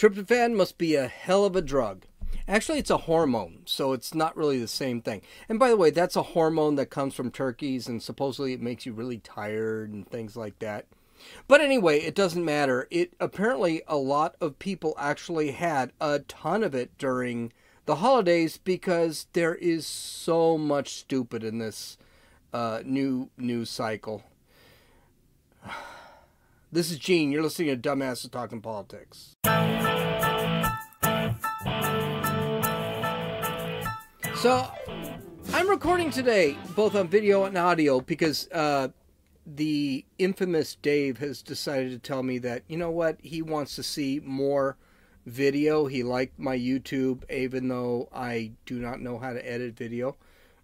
Tryptophan must be a hell of a drug. Actually, it's a hormone, so it's not really the same thing. And by the way, that's a hormone that comes from turkeys, and supposedly it makes you really tired and things like that. But anyway, it doesn't matter. It apparently a lot of people actually had a ton of it during the holidays because there is so much stupid in this new news cycle. This is Gene. You're listening to Dumbasses Talking Politics. So, I'm recording today, both on video and audio, because the infamous Dave has decided to tell me that, you know what, he wants to see more video. He liked my YouTube, even though I do not know how to edit video.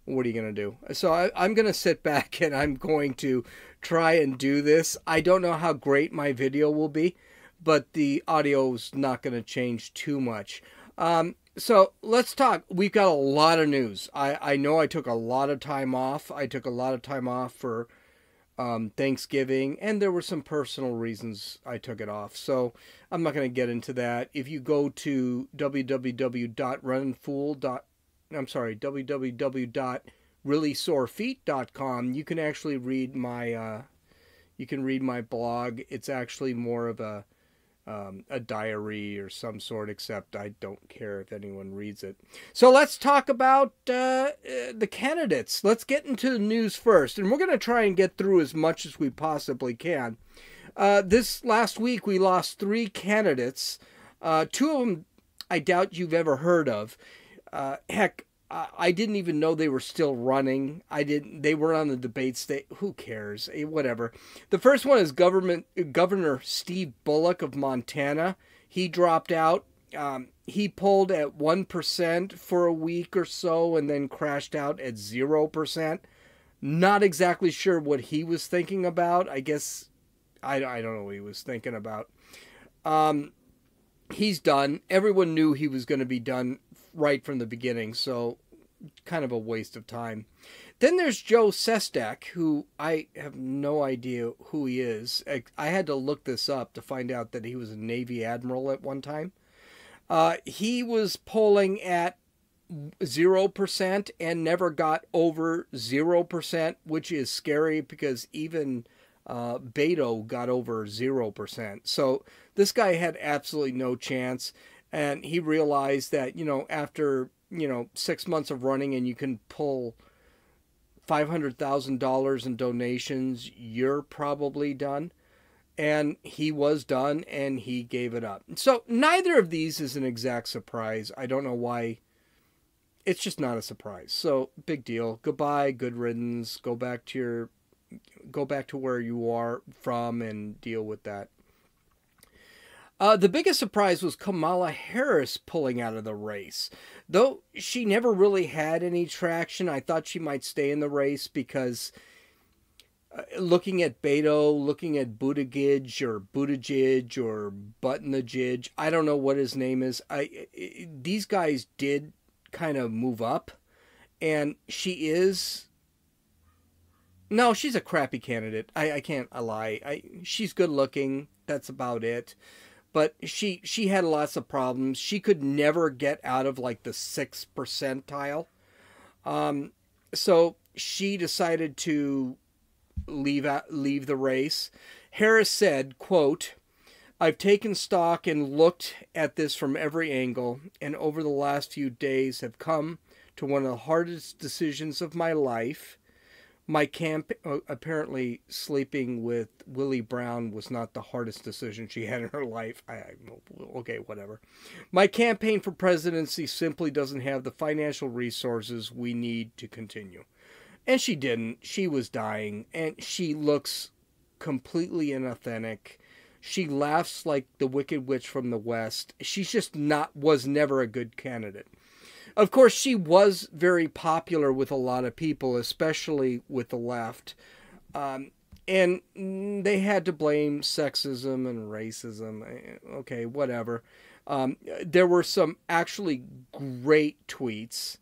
What are you going to do? So I'm going to sit back and I'm going to try and do this. I don't know how great my video will be, but the audio is not going to change too much. So let's talk. We've got a lot of news. I know I took a lot of time off. I took a lot of time off for Thanksgiving, and there were some personal reasons I took it off. So I'm not going to get into that. If you go to www.reallysorefeet.com, you can actually read my blog. It's actually more of a diary or some sort, except I don't care if anyone reads it. So let's talk about the candidates. Let's get into the news first, and we're going to try and get through as much as we possibly can. This last week, we lost 3 candidates. 2 of them I doubt you've ever heard of. Heck, I didn't even know they were still running. They were on the debate stage. Who cares? Whatever. The first one is Governor Steve Bullock of Montana. He dropped out. He polled at 1% for a week or so and then crashed out at 0%. Not exactly sure what he was thinking about. I guess, I don't know what he was thinking about. He's done. Everyone knew he was going to be done right from the beginning, so kind of a waste of time. Then there's Joe Sestak, who I have no idea who he is. I had to look this up to find out that he was a Navy admiral at one time. He was polling at 0% and never got over 0%, which is scary because even Beto got over 0%. So this guy had absolutely no chance. And he realized that, after, 6 months of running and you can pull $500,000 in donations, you're probably done. And he was done, and he gave it up. So neither of these is an exact surprise. I don't know why. It's just not a surprise. So big deal. Goodbye, good riddance. Go back to where you are from and deal with that. The biggest surprise was Kamala Harris pulling out of the race. Though she never really had any traction, I thought she might stay in the race because looking at Beto, looking at Buttigieg or Buttigieg, I don't know what his name is. These guys did kind of move up, and she is... No, she's a crappy candidate. I can't lie. She's good looking. That's about it. But she had lots of problems. She could never get out of like the 6th percentile. So she decided to leave the race. Harris said, quote, "I've taken stock and looked at this from every angle, and over the last few days have come to one of the hardest decisions of my life. My apparently sleeping with Willie Brown was not the hardest decision she had in her life. Okay, whatever. My campaign for presidency simply doesn't have the financial resources we need to continue." And she didn't. She was dying, and she looks completely inauthentic. She laughs like the Wicked Witch from the West. She's just was never a good candidate. Of course, she was very popular with a lot of people, especially with the left. And they had to blame sexism and racism. Okay, whatever. There were some actually great tweets.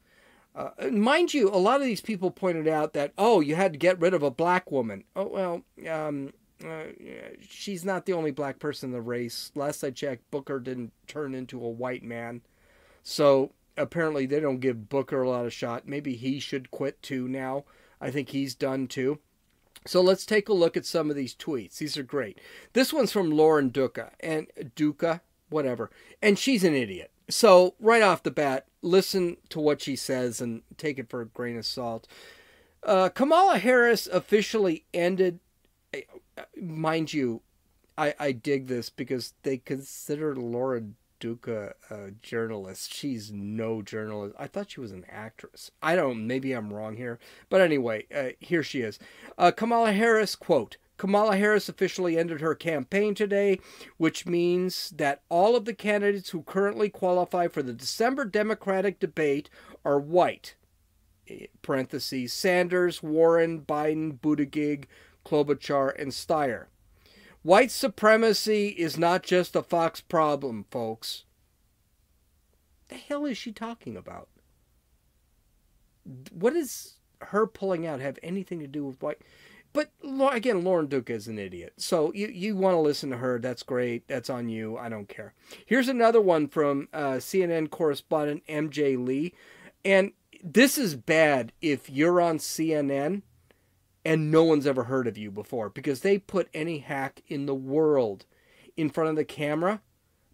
Mind you, a lot of these people pointed out that, oh, you had to get rid of a black woman. Oh, well, she's not the only black person in the race. Last I checked, Booker didn't turn into a white man. So apparently they don't give Booker a lot of shot. Maybe he should quit too now. I think he's done too. So let's take a look at some of these tweets. These are great. This one's from Lauren Duca, whatever. And she's an idiot. So right off the bat, listen to what she says and take it for a grain of salt. Kamala Harris officially ended, mind you, I dig this because they consider Laura Duca a journalist. She's no journalist. I thought she was an actress. I don't, maybe I'm wrong here. But anyway, here she is. Kamala Harris, quote, Kamala Harris officially ended her campaign today, which means that all of the candidates who currently qualify for the December Democratic debate are white. Parentheses, Sanders, Warren, Biden, Buttigieg, Klobuchar, and Steyer. White supremacy is not just a Fox problem, folks. The hell is she talking about? What does her pulling out have anything to do with white? But again, Lauren Duca is an idiot. So you want to listen to her. That's great. That's on you. I don't care. Here's another one from CNN correspondent MJ Lee. And this is bad if you're on CNN and no one's ever heard of you before, because they put any hack in the world in front of the camera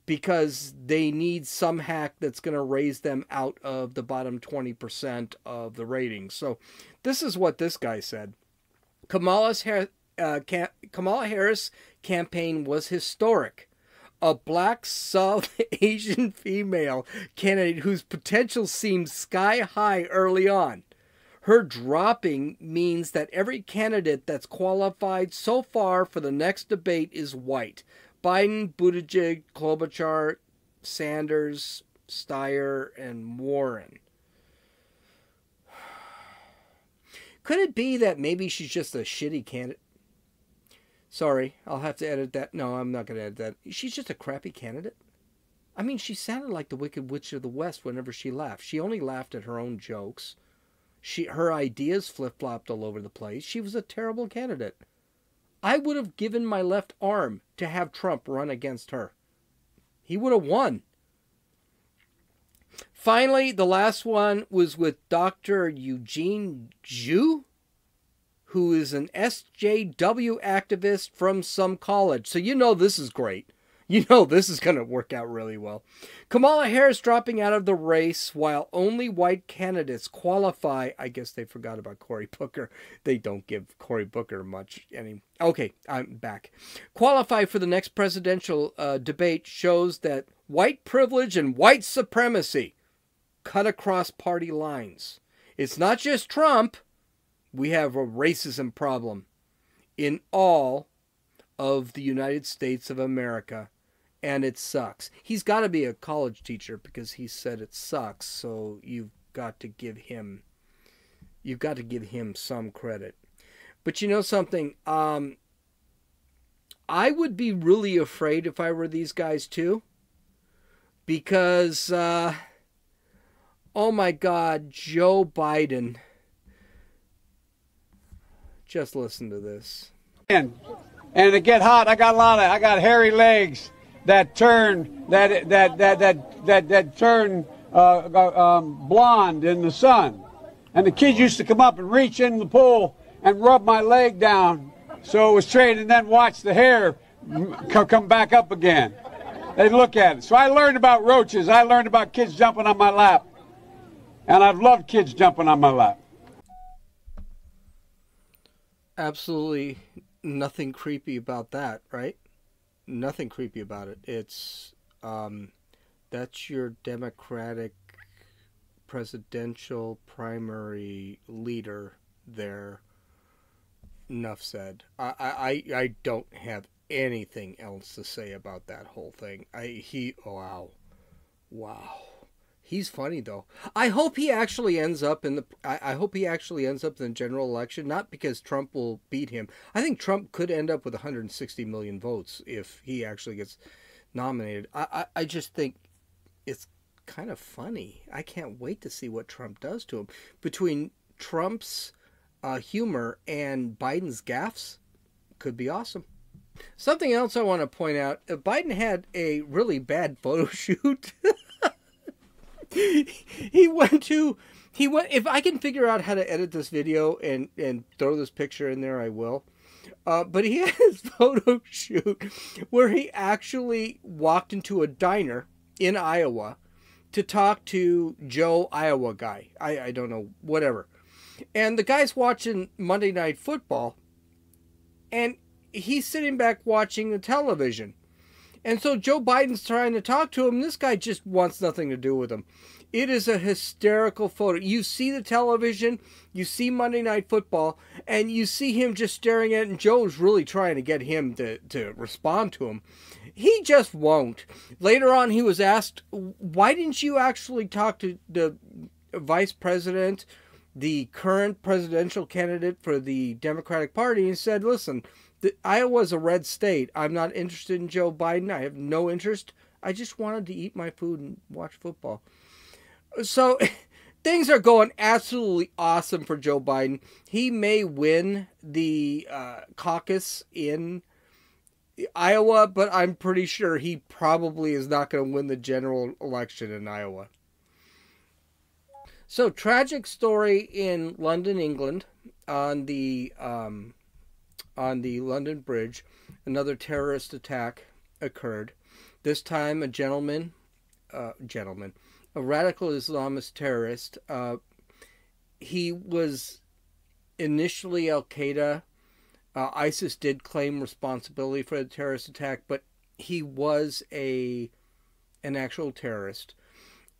because they need some hack that's going to raise them out of the bottom 20% of the ratings. So this is what this guy said. Kamala Harris campaign was historic. A black South Asian female candidate whose potential seemed sky high early on. Her dropping means that every candidate that's qualified so far for the next debate is white. Biden, Buttigieg, Klobuchar, Sanders, Steyer, and Warren. Could it be that maybe she's just a shitty candidate? Sorry, I'll have to edit that. No, I'm not going to edit that. She's just a crappy candidate? I mean, she sounded like the Wicked Witch of the West whenever she laughed. She only laughed at her own jokes. Her ideas flip-flopped all over the place. She was a terrible candidate. I would have given my left arm to have Trump run against her. He would have won. Finally, the last one was with Dr. Eugene Zhu, who is an SJW activist from some college. So you know this is great. You know this is going to work out really well. Kamala Harris dropping out of the race while only white candidates qualify. I guess they forgot about Cory Booker. They don't give Cory Booker much any. Okay, I'm back. Qualify for the next presidential debate shows that white privilege and white supremacy cut across party lines. It's not just Trump. We have a racism problem in all of the United States of America, and it sucks. He's got to be a college teacher because he said it sucks, so you've got to give him some credit. But you know something? I would be really afraid if I were these guys too, because oh my God, Joe Biden. Just listen to this. And to get hot, I got hairy legs that turn blonde in the sun. And the kids used to come up and reach in the pool and rub my leg down so it was straight, and then watch the hair come back up again. They'd look at it. So I learned about roaches. I learned about kids jumping on my lap. And I've loved kids jumping on my lap. Absolutely nothing creepy about that, right? Nothing creepy about it. It's that's your Democratic presidential primary leader there. Enough said. I don't have anything else to say about that whole thing. Wow. He's funny though. I hope he actually ends up in the. I hope he actually ends up in the general election. Not because Trump will beat him. I think Trump could end up with 160 million votes if he actually gets nominated. I just think it's kind of funny. I can't wait to see what Trump does to him. Between Trump's humor and Biden's gaffes, could be awesome. Something else I want to point out, Biden had a really bad photo shoot. he went, if I can figure out how to edit this video and throw this picture in there, I will. But he had his photo shoot where he actually walked into a diner in Iowa to talk to Joe Iowa guy. I don't know, whatever. And the guy's watching Monday Night Football, and he's sitting back watching the television. And so Joe Biden's trying to talk to him. This guy just wants nothing to do with him. It is a hysterical photo. You see the television, you see Monday Night Football, and you see him just staring at it, and Joe's really trying to get him to respond to him. He just won't. Later on, he was asked, why didn't you actually talk to the vice president, the current presidential candidate for the Democratic Party? He said, listen, Iowa's a red state. I'm not interested in Joe Biden. I have no interest. I just wanted to eat my food and watch football. So things are going absolutely awesome for Joe Biden. He may win the caucus in Iowa, but I'm pretty sure he probably is not going to win the general election in Iowa. So, tragic story in London, England, on the London Bridge. Another terrorist attack occurred. This time, a radical Islamist terrorist. He was initially Al-Qaeda. ISIS did claim responsibility for the terrorist attack, but he was an actual terrorist.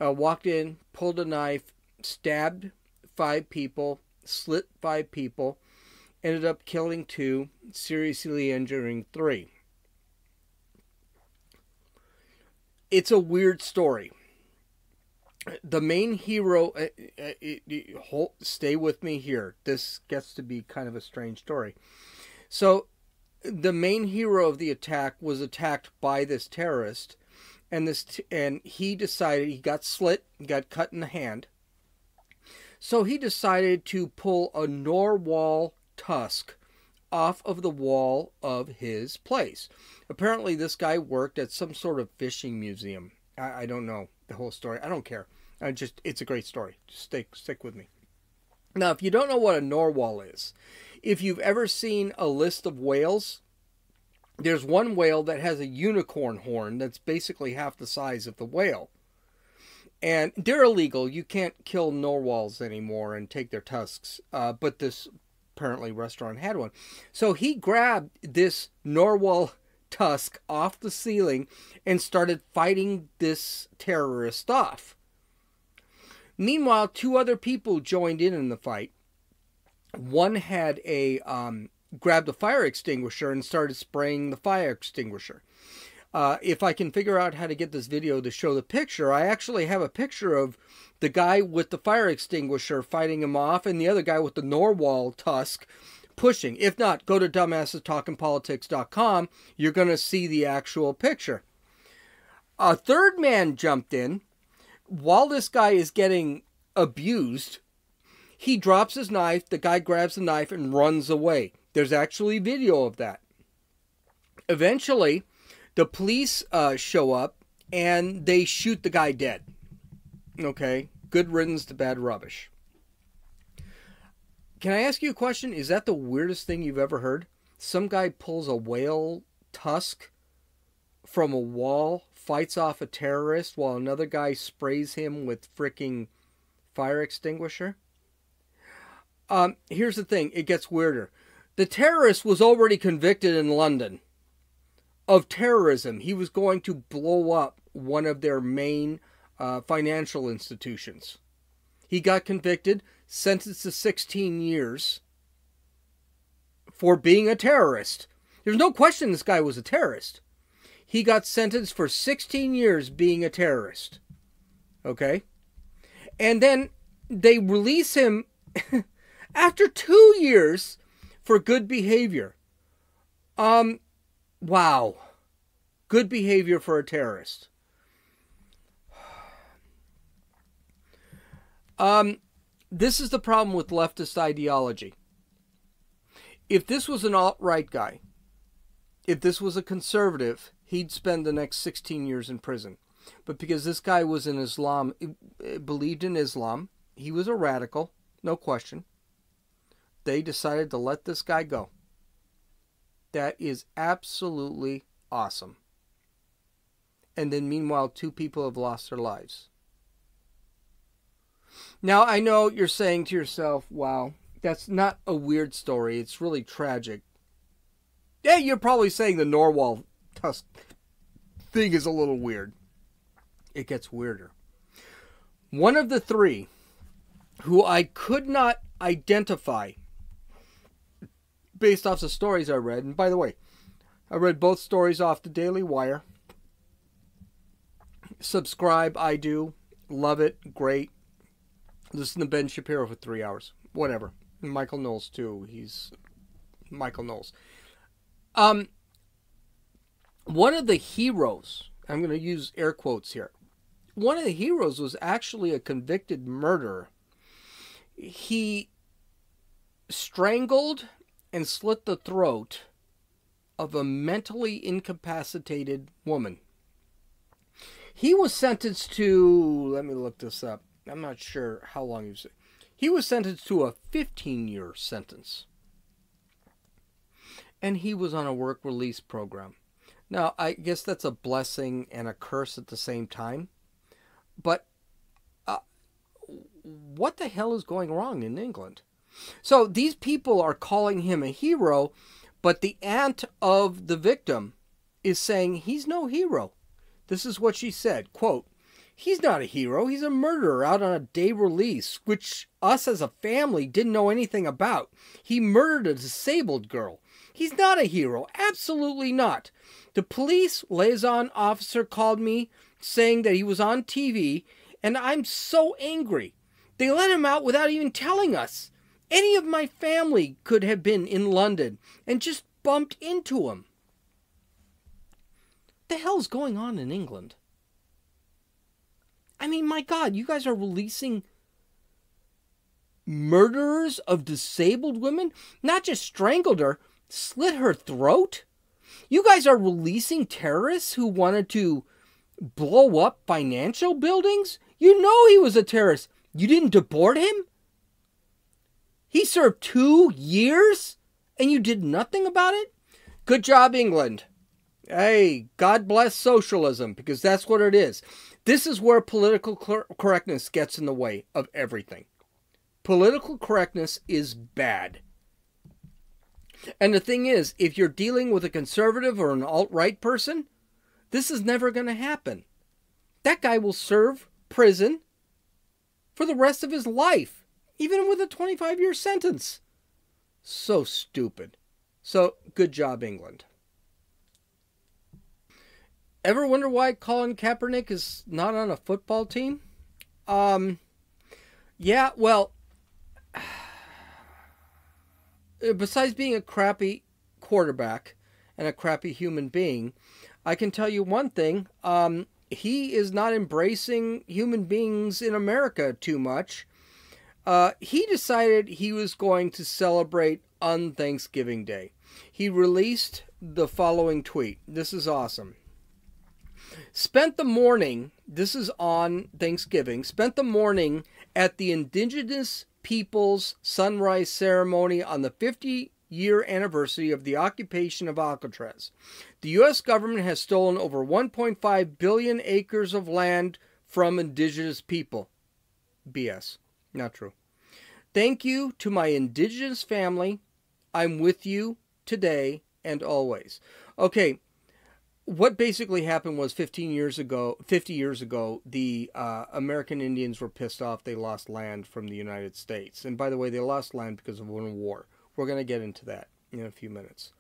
Walked in, pulled a knife, stabbed 5 people, slit 5 people, ended up killing 2, seriously injuring 3. It's a weird story. The main hero, stay with me here. This gets to be kind of a strange story. So, the main hero of the attack was attacked by this terrorist, and he decided, he got slit, got cut in the hand. So he decided to pull a narwhal tusk off of the wall of his place. Apparently, this guy worked at some sort of fishing museum. I don't know the whole story. I don't care. It's a great story. Just stick with me. Now, if you don't know what a narwhal is, if you've ever seen a list of whales, there's one whale that has a unicorn horn that's basically half the size of the whale. And they're illegal. You can't kill narwhals anymore and take their tusks. But this apparently restaurant had one. So he grabbed this narwhal tusk off the ceiling and started fighting this terrorist off. Meanwhile, 2 other people joined in the fight. One had grabbed a fire extinguisher and started spraying the fire extinguisher. If I can figure out how to get this video to show the picture, I actually have a picture of the guy with the fire extinguisher fighting him off and the other guy with the narwhal tusk pushing. If not, go to dumbassestalkingpolitics.com. You're going to see the actual picture. A third man jumped in. While this guy is getting abused, he drops his knife. The guy grabs the knife and runs away. There's actually video of that. Eventually, the police show up and they shoot the guy dead. Okay, good riddance to bad rubbish. Can I ask you a question? Is that the weirdest thing you've ever heard? Some guy pulls a whale tusk from a wall, fights off a terrorist while another guy sprays him with freaking fire extinguisher? Here's the thing. It gets weirder. The terrorist was already convicted in London of terrorism. He was going to blow up one of their main financial institutions. He got convicted, sentenced to 16 years for being a terrorist. There's no question this guy was a terrorist. He got sentenced for 16 years being a terrorist. Okay? And then they release him after 2 years for good behavior. Wow. Good behavior for a terrorist. This is the problem with leftist ideology. If this was an alt-right guy, If this was a conservative, he'd spend the next 16 years in prison. But because this guy was in Islam, believed in Islam, he was a radical, no question. They decided to let this guy go. That is absolutely awesome. And then meanwhile, 2 people have lost their lives. Now, I know you're saying to yourself, wow, that's not a weird story. It's really tragic. Yeah, you're probably saying the narwhal tusk thing is a little weird. It gets weirder. One of the 3 who I could not identify based off the stories I read, and by the way, I read both stories off the Daily Wire. Subscribe, I do. Love it. Great. Listen to Ben Shapiro for 3 hours. Whatever. And Michael Knowles, too. He's Michael Knowles. One of the heroes, I'm going to use air quotes here. One of the heroes was actually a convicted murderer. He strangled and slit the throat of a mentally incapacitated woman. He was sentenced to, let me look this up. I'm not sure how long he was. He was sentenced to a 15-year sentence. And he was on a work release program. Now, I guess that's a blessing and a curse at the same time. But what the hell is going wrong in England? So these people are calling him a hero, but the aunt of the victim is saying he's no hero. This is what she said, quote, "He's not a hero. He's a murderer out on a day release, which us as a family didn't know anything about. He murdered a disabled girl. He's not a hero. Absolutely not. The police liaison officer called me saying that he was on TV, and I'm so angry. They let him out without even telling us. Any of my family could have been in London and just bumped into him." What the hell's going on in England? I mean, my God, you guys are releasing murderers of disabled women? Not just strangled her, slit her throat? You guys are releasing terrorists who wanted to blow up financial buildings? You know he was a terrorist. You didn't deport him? He served 2 years and you did nothing about it? Good job, England. Hey, God bless socialism, because that's what it is. This is where political correctness gets in the way of everything. Political correctness is bad. And the thing is, if you're dealing with a conservative or an alt-right person, this is never going to happen. That guy will serve prison for the rest of his life, even with a 25-year sentence. So stupid. So, good job, England. Ever wonder why Colin Kaepernick is not on a football team? Yeah, well, besides being a crappy quarterback and a crappy human being, I can tell you one thing. He is not embracing human beings in America too much. He decided he was going to celebrate on Thanksgiving Day. He released the following tweet. This is awesome. Spent the morning, this is on Thanksgiving, spent the morning at the Indigenous Peoples Sunrise Ceremony on the 50-year anniversary of the occupation of Alcatraz. The U.S. government has stolen over 1.5 billion acres of land from indigenous people. BS. Not true. Thank you to my indigenous family. I'm with you today and always. Okay. What basically happened was 50 years ago, the American Indians were pissed off. They lost land from the United States. And by the way, they lost land because of a war. We're going to get into that in a few minutes.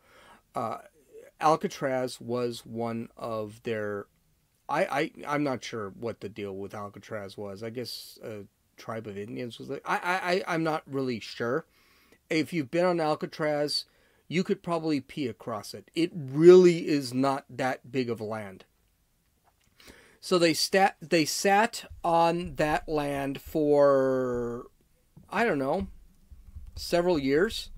Alcatraz was one of their... I'm not sure what the deal with Alcatraz was. I guess a tribe of Indians was... I'm not really sure. If you've been on Alcatraz... you could probably pee across it. It really is not that big of land. So they sat on that land for, I don't know, several years.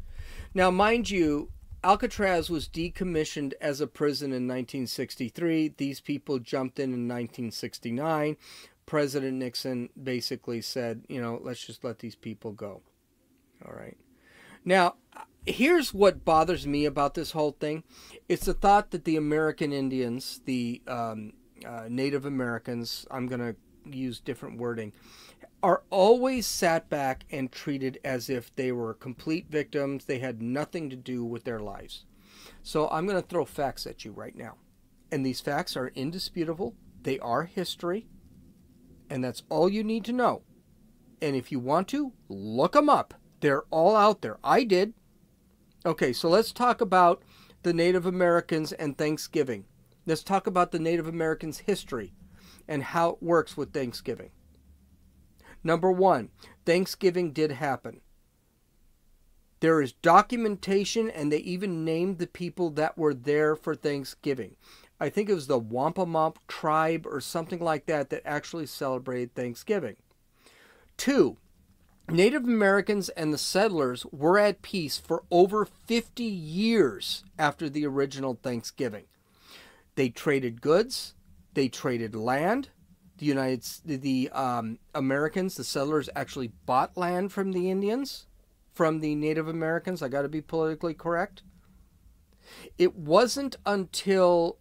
Now, mind you, Alcatraz was decommissioned as a prison in 1963. These people jumped in 1969. President Nixon basically said, let's just let these people go. All right. Now, here's what bothers me about this whole thing. It's the thought that the American Indians, the Native Americans, I'm going to use different wording, are always sat back and treated as if they were complete victims. They had nothing to do with their lives. So I'm going to throw facts at you right now. And these facts are indisputable. They are history. And that's all you need to know. And if you want to, look them up. They're all out there. I did. Okay, so let's talk about the Native Americans and Thanksgiving. Let's talk about the Native Americans' history and how it works with Thanksgiving. Number one, Thanksgiving did happen. There is documentation, and they even named the people that were there for Thanksgiving. I think it was the Wampanoag tribe or something like that that actually celebrated Thanksgiving. Two, Native Americans and the settlers were at peace for over 50 years after the original Thanksgiving. They traded goods, they traded land. The Americans, the settlers, actually bought land from the Indians, from the Native Americans. I got to be politically correct. It wasn't until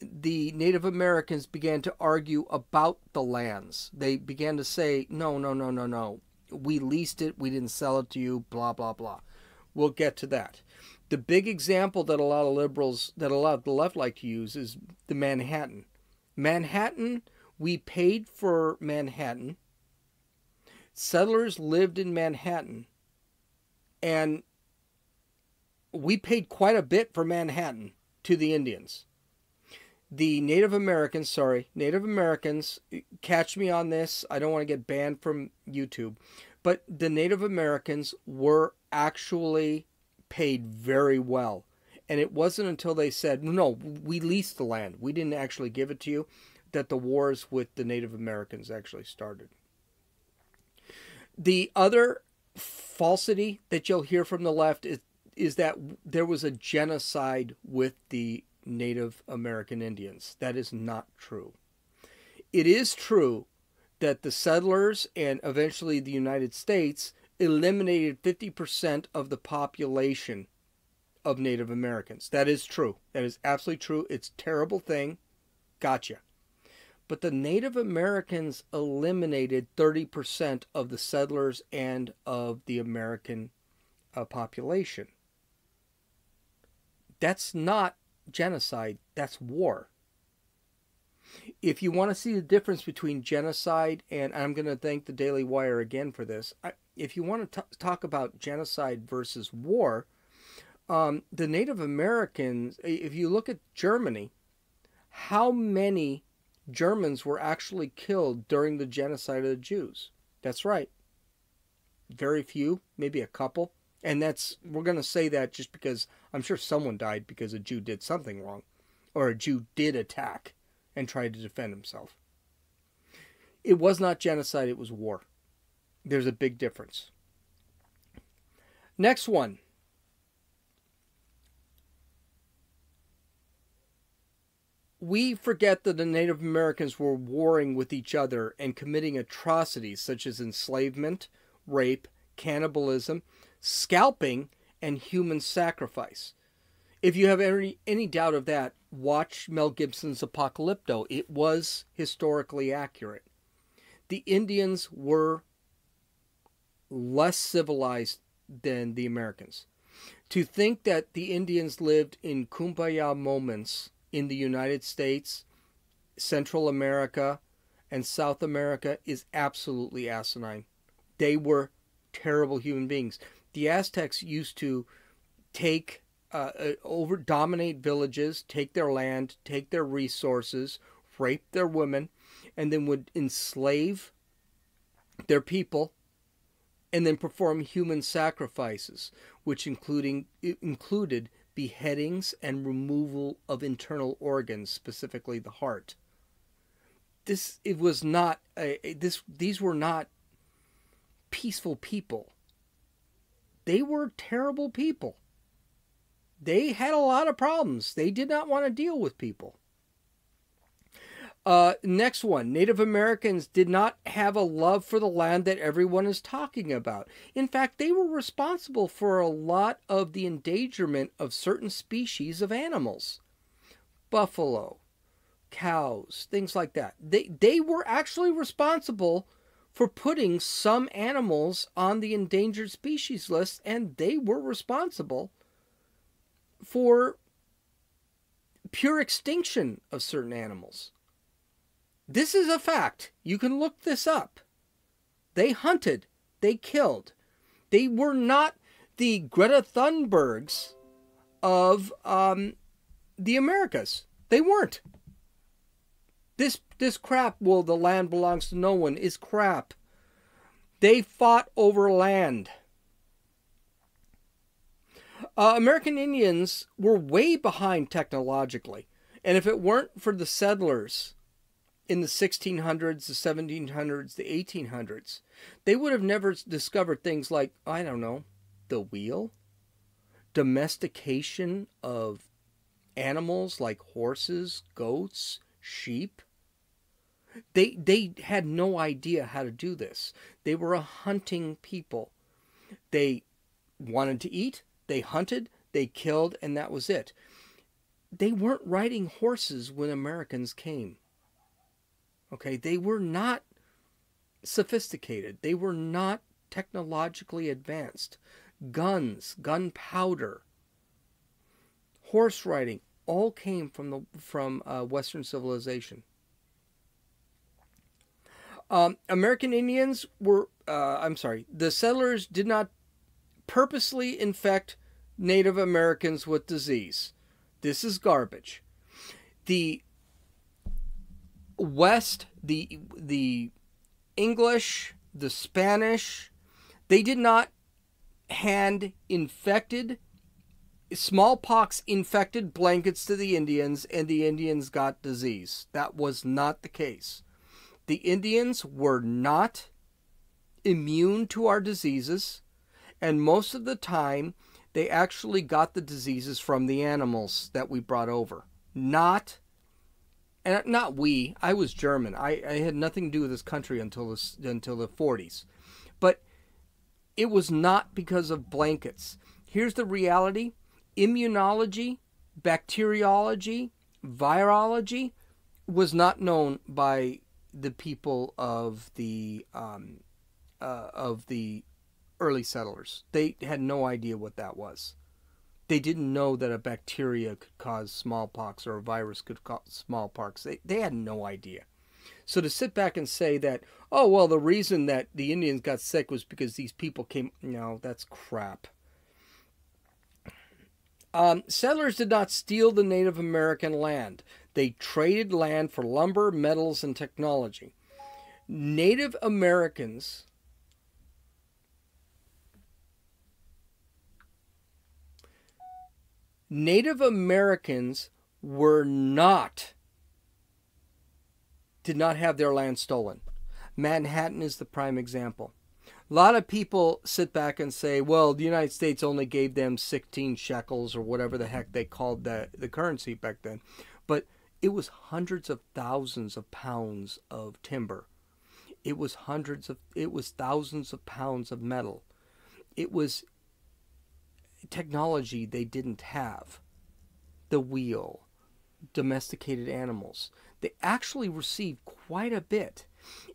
the Native Americans began to argue about the lands. They began to say, no. We leased it. We didn't sell it to you, blah, blah, blah. We'll get to that. The big example that a lot of liberals, that a lot of the left like to use is the Manhattan. Manhattan, we paid for Manhattan. Settlers lived in Manhattan. And we paid quite a bit for Manhattan to the Indians. The Native Americans, catch me on this. I don't want to get banned from YouTube. But the Native Americans were actually paid very well. And it wasn't until they said, no, we leased the land, we didn't actually give it to you, that the wars with the Native Americans actually started. The other falsity that you'll hear from the left is that there was a genocide with the Native American Indians. That is not true. It is true that the settlers and eventually the United States eliminated 50% of the population of Native Americans. That is true. That is absolutely true. It's a terrible thing. Gotcha. But the Native Americans eliminated 30% of the settlers and of the American population. That's not genocide. That's war. If you want to see the difference between genocide and I'm going to thank the Daily Wire again for this. If you want to talk about genocide versus war, the Native Americans, if you look at Germany, how many Germans were actually killed during the genocide of the Jews? That's right. Very few, maybe a couple. And we're going to say that just because I'm sure someone died because a Jew did something wrong. Or a Jew did attack and tried to defend himself. It was not genocide, it was war. There's a big difference. Next one. We forget that the Native Americans were warring with each other and committing atrocities such as enslavement, rape, cannibalism, scalping, and human sacrifice. If you have any doubt of that, watch Mel Gibson's Apocalypto. It was historically accurate. The Indians were less civilized than the Americans. To think that the Indians lived in kumbaya moments in the United States, Central America, and South America is absolutely asinine. They were terrible human beings. The Aztecs used to dominate villages, take their land, take their resources, rape their women, and then would enslave their people, and then perform human sacrifices, which included beheadings and removal of internal organs, specifically the heart. These were not peaceful people. They were terrible people. They had a lot of problems. They did not want to deal with people. Next one. Native Americans did not have a love for the land that everyone is talking about. In fact, they were responsible for a lot of the endangerment of certain species of animals. Buffalo, cows, things like that. They were actually responsible for putting some animals on the endangered species list, and they were responsible for pure extinction of certain animals. This is a fact. You can look this up. They hunted. They killed. They were not the Greta Thunbergs of the Americas. They weren't. This crap, well, the land belongs to no one, is crap. They fought over land. American Indians were way behind technologically. And if it weren't for the settlers in the 1600s, the 1700s, the 1800s, they would have never discovered things like, I don't know, the wheel, domestication of animals like horses, goats, sheep. They had no idea how to do this. They were a hunting people. They wanted to eat, they hunted, they killed, and that was it. They weren't riding horses when Americans came. Okay, they were not sophisticated. They were not technologically advanced. Guns, gunpowder, horse riding, all came from Western civilization. American Indians were, the settlers did not purposely infect Native Americans with disease. This is garbage. The West, the English, the Spanish, they did not hand infected, smallpox infected blankets to the Indians, and the Indians got disease. That was not the case. The Indians were not immune to our diseases, and most of the time they actually got the diseases from the animals that we brought over. Not we. I was German. I had nothing to do with this country until the 40s. But it was not because of blankets. Here's the reality. Immunology, bacteriology, virology was not known by the people of the early settlers. They had no idea what that was. They didn't know that a bacteria could cause smallpox or a virus could cause smallpox. They had no idea. So to sit back and say that, oh, well, the reason that the Indians got sick was because these people came, no, that's crap. Settlers did not steal the Native American land. They traded land for lumber, metals, and technology. Native Americans did not have their land stolen. Manhattan is the prime example. A lot of people sit back and say, well, the United States only gave them 16 shekels or whatever the heck they called the currency back then. But it was hundreds of thousands of pounds of timber. It was thousands of pounds of metal. It was technology they didn't have. The wheel, domesticated animals. They actually received quite a bit.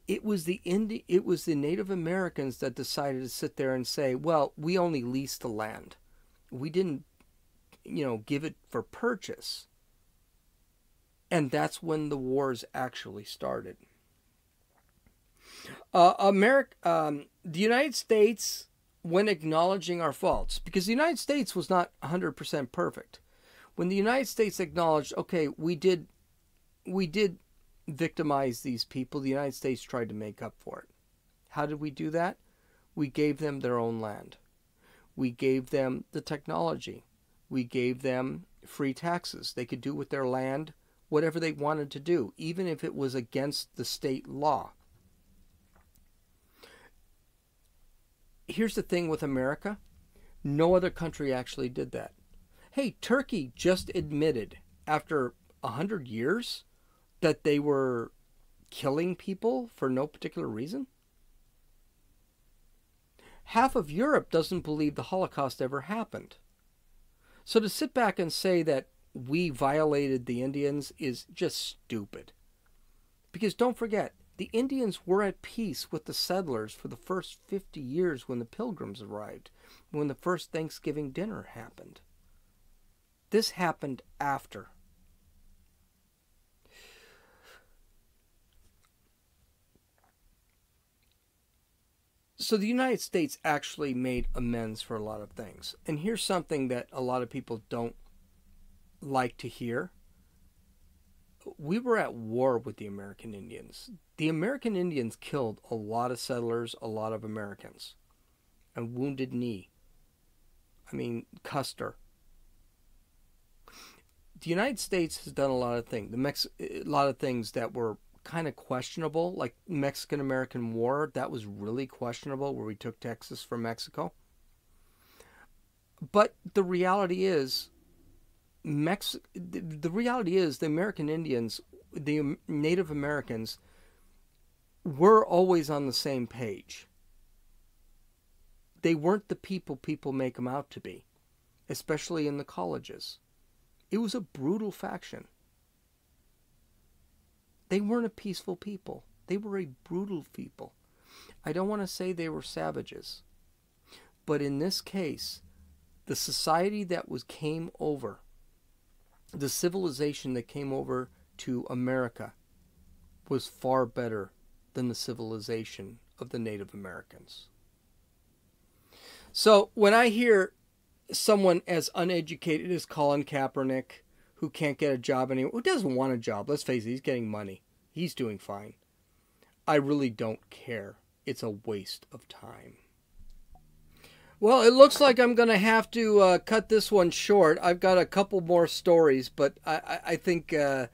It was the Native Americans that decided to sit there and say, well, we only leased the land. We didn't, give it for purchase. And that's when the wars actually started. The United States, when acknowledging our faults, because the United States was not 100% perfect. When the United States acknowledged, okay, we did victimize these people, the United States tried to make up for it. How did we do that? We gave them their own land. We gave them the technology. We gave them free taxes. They could do with their land whatever they wanted to do, even if it was against the state law. Here's the thing with America. No other country actually did that. Hey, Turkey just admitted after 100 years that they were killing people for no particular reason. Half of Europe doesn't believe the Holocaust ever happened. So to sit back and say that we violated the Indians is just stupid. Because don't forget, the Indians were at peace with the settlers for the first 50 years when the Pilgrims arrived, when the first Thanksgiving dinner happened. This happened after. So the United States actually made amends for a lot of things. And here's something that a lot of people don't like to hear. We were at war with the American Indians. The American Indians killed a lot of settlers, a lot of Americans. And Wounded Knee. Custer. The United States has done a lot of things. A lot of things that were kind of questionable, like Mexican-American War. That was really questionable, where we took Texas from Mexico. But the reality is, the American Indians, the Native Americans, were always on the same page. They weren't the people make them out to be, especially in the colleges. It was a brutal faction. They weren't a peaceful people. They were a brutal people. I don't want to say they were savages. But in this case, the society that came over, the civilization that came over to America, was far better than the civilization of the Native Americans. So when I hear someone as uneducated as Colin Kaepernick, who can't get a job anymore, who doesn't want a job, let's face it, he's getting money. He's doing fine. I really don't care. It's a waste of time. Well, it looks like I'm going to have to cut this one short. I've got a couple more stories, but I think I'm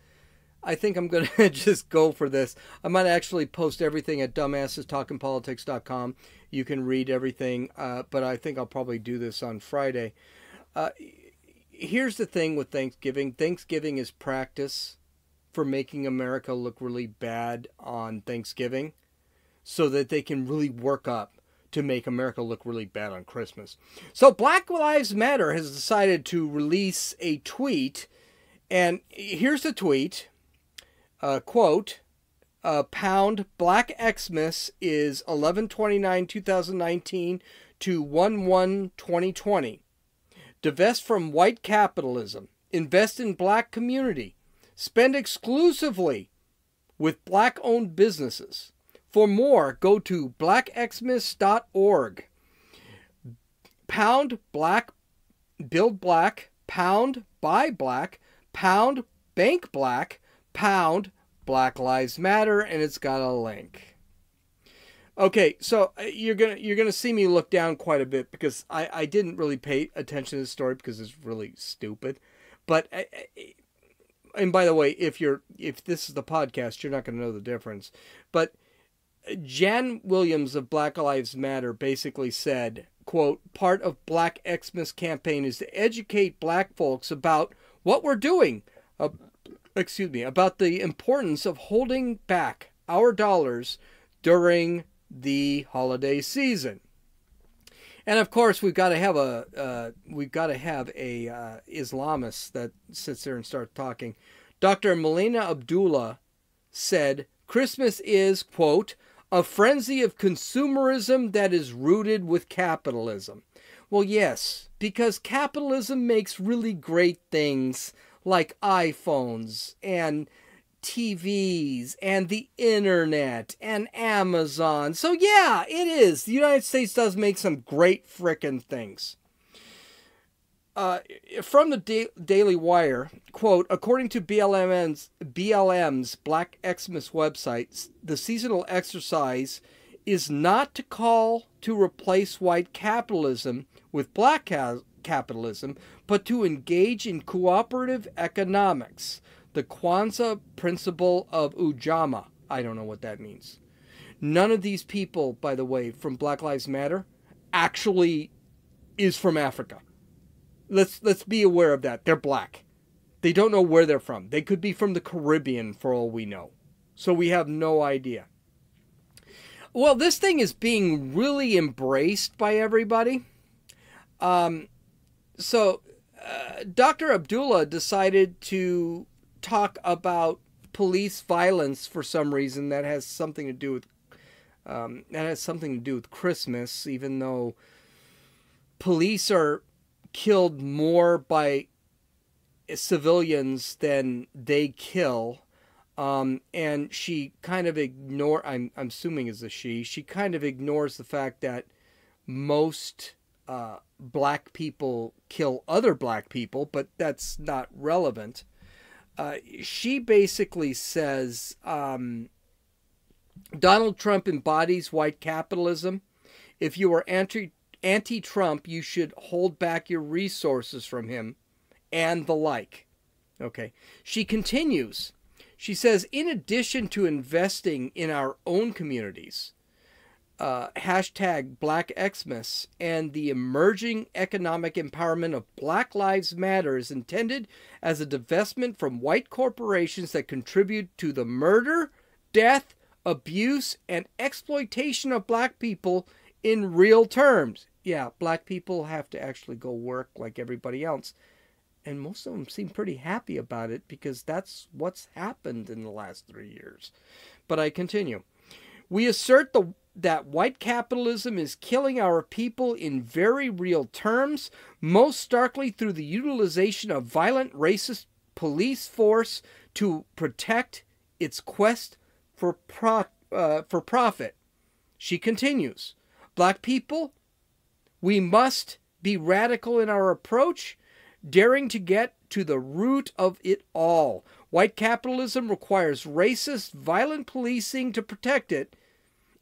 going to just go for this. I might actually post everything at dumbassestalkingpolitics.com. You can read everything, but I think I'll probably do this on Friday. Here's the thing with Thanksgiving. Thanksgiving is practice for making America look really bad on Thanksgiving so that they can really work up to make America look really bad on Christmas. So Black Lives Matter has decided to release a tweet, and here's the tweet. Quote, pound Black Xmas is 11/29/2019 to 1/1/2020. Divest from white capitalism. Invest in black community. Spend exclusively with black-owned businesses. For more, go to blackxmas.org. Pound black, build black, pound buy black, pound bank black, pound Black Lives Matter, and it's got a link. Okay, so you're gonna see me look down quite a bit because I didn't really pay attention to this story because it's really stupid. But and by the way, if this is the podcast, you're not gonna know the difference. But Jan Williams of Black Lives Matter basically said, quote, part of Black Xmas campaign is to educate black folks about what we're doing. About the importance of holding back our dollars during the holiday season. And of course, we've got to have a Islamist that sits there and starts talking. Dr. Melina Abdullah said, Christmas is, quote, a frenzy of consumerism that is rooted with capitalism. Well, yes, because capitalism makes really great things like iPhones and TVs and the internet and Amazon. So yeah, it is. The United States does make some great frickin' things. From the Daily Wire, quote, according to BLM's Black Xmas website, the seasonal exercise is not to call to replace white capitalism with black capitalism, but to engage in cooperative economics, the Kwanzaa principle of Ujamaa. I don't know what that means. None of these people, by the way, from Black Lives Matter, actually is from Africa. Let's be aware of that. They're black. They don't know where they're from. They could be from the Caribbean for all we know. So we have no idea. Well, this thing is being really embraced by everybody. So Dr. Abdullah decided to talk about police violence for some reason that has something to do with Christmas, even though police are killed more by civilians than they kill. And she kind of I'm assuming is a she kind of ignores the fact that most black people kill other black people, but that's not relevant. She basically says Donald Trump embodies white capitalism. If you are anti-Trump, you should hold back your resources from him, and the like. Okay. She continues. She says, in addition to investing in our own communities, hashtag Black Xmas, and the emerging economic empowerment of Black Lives Matter is intended as a divestment from white corporations that contribute to the murder, death, abuse, and exploitation of black people in real terms. Yeah, black people have to actually go work like everybody else. And most of them seem pretty happy about it because that's what's happened in the last 3 years. But I continue. We assert that white capitalism is killing our people in very real terms, most starkly through the utilization of violent racist police force to protect its quest for profit. She continues. Black people, we must be radical in our approach, daring to get to the root of it all. White capitalism requires racist, violent policing to protect it.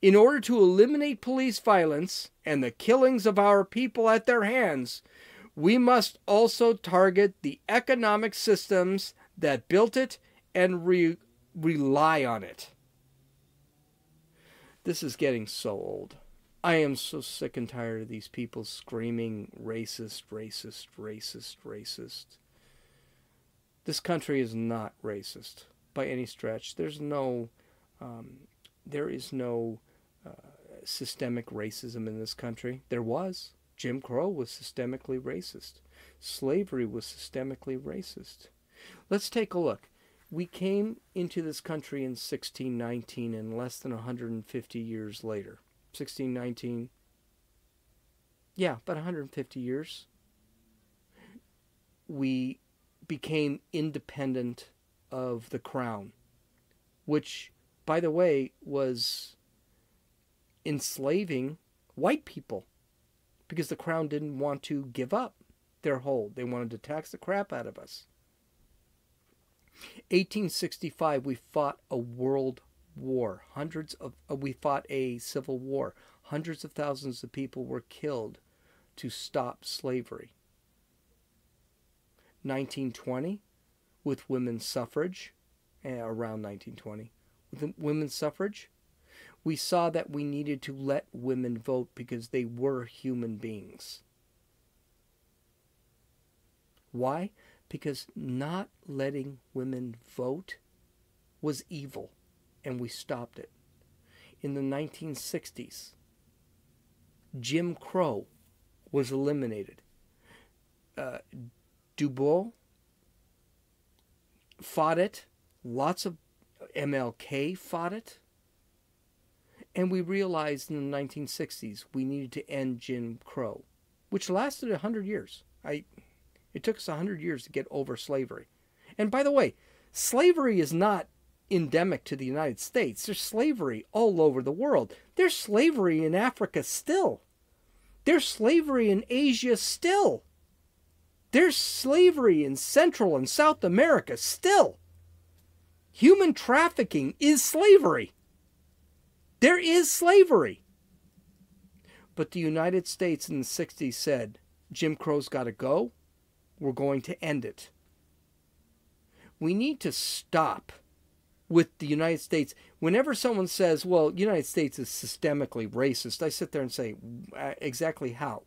In order to eliminate police violence and the killings of our people at their hands, we must also target the economic systems that built it and rely on it. This is getting so old. I am so sick and tired of these people screaming racist, racist, racist, racist. This country is not racist by any stretch. There is no systemic racism in this country. There was. Jim Crow was systemically racist. Slavery was systemically racist. Let's take a look. We came into this country in 1619, and less than 150 years later. 1619. Yeah, about 150 years. We became independent of the crown, which, by the way, was enslaving white people because the crown didn't want to give up their hold. They wanted to tax the crap out of us. 1865, we fought a world war. We fought a civil war. Hundreds of thousands of people were killed to stop slavery. 1920, with women's suffrage, around 1920, with women's suffrage, we saw that we needed to let women vote because they were human beings. Why? Because not letting women vote was evil, and we stopped it. In the 1960s, Jim Crow was eliminated. Du Bois fought it. Lots of MLK fought it. And we realized in the 1960s we needed to end Jim Crow, which lasted 100 years. It took us 100 years to get over slavery. And by the way, slavery is not endemic to the United States. There's slavery all over the world. There's slavery in Africa still. There's slavery in Asia still. There's slavery in Central and South America still. Human trafficking is slavery. There is slavery. But the United States in the 60s said, Jim Crow's got to go. We're going to end it. We need to stop with the United States. Whenever someone says, well, the United States is systemically racist, I sit there and say, exactly how?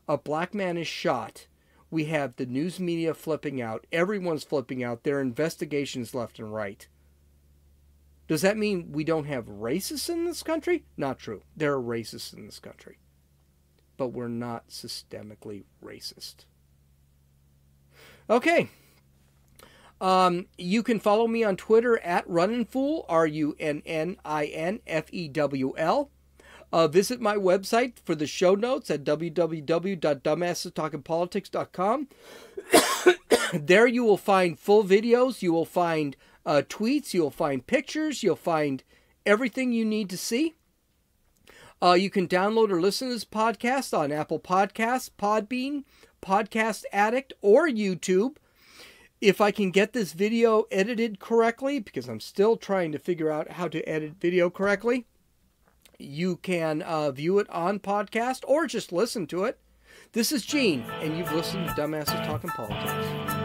A black man is shot We have the news media flipping out. Everyone's flipping out. There are investigations left and right. Does that mean we don't have racists in this country? Not true. There are racists in this country. But we're not systemically racist. Okay. You can follow me on Twitter at RunninFool, RUNNINFEWL. Visit my website for the show notes at www.dumbassestalkingpolitics.com. There you will find full videos, you will find tweets, you'll find pictures, you'll find everything you need to see. You can download or listen to this podcast on Apple Podcasts, Podbean, Podcast Addict, or YouTube. If I can get this video edited correctly, because I'm still trying to figure out how to edit video correctly, you can view it on podcast or just listen to it. This is Gene, and you've listened to Dumbasses Talking Politics.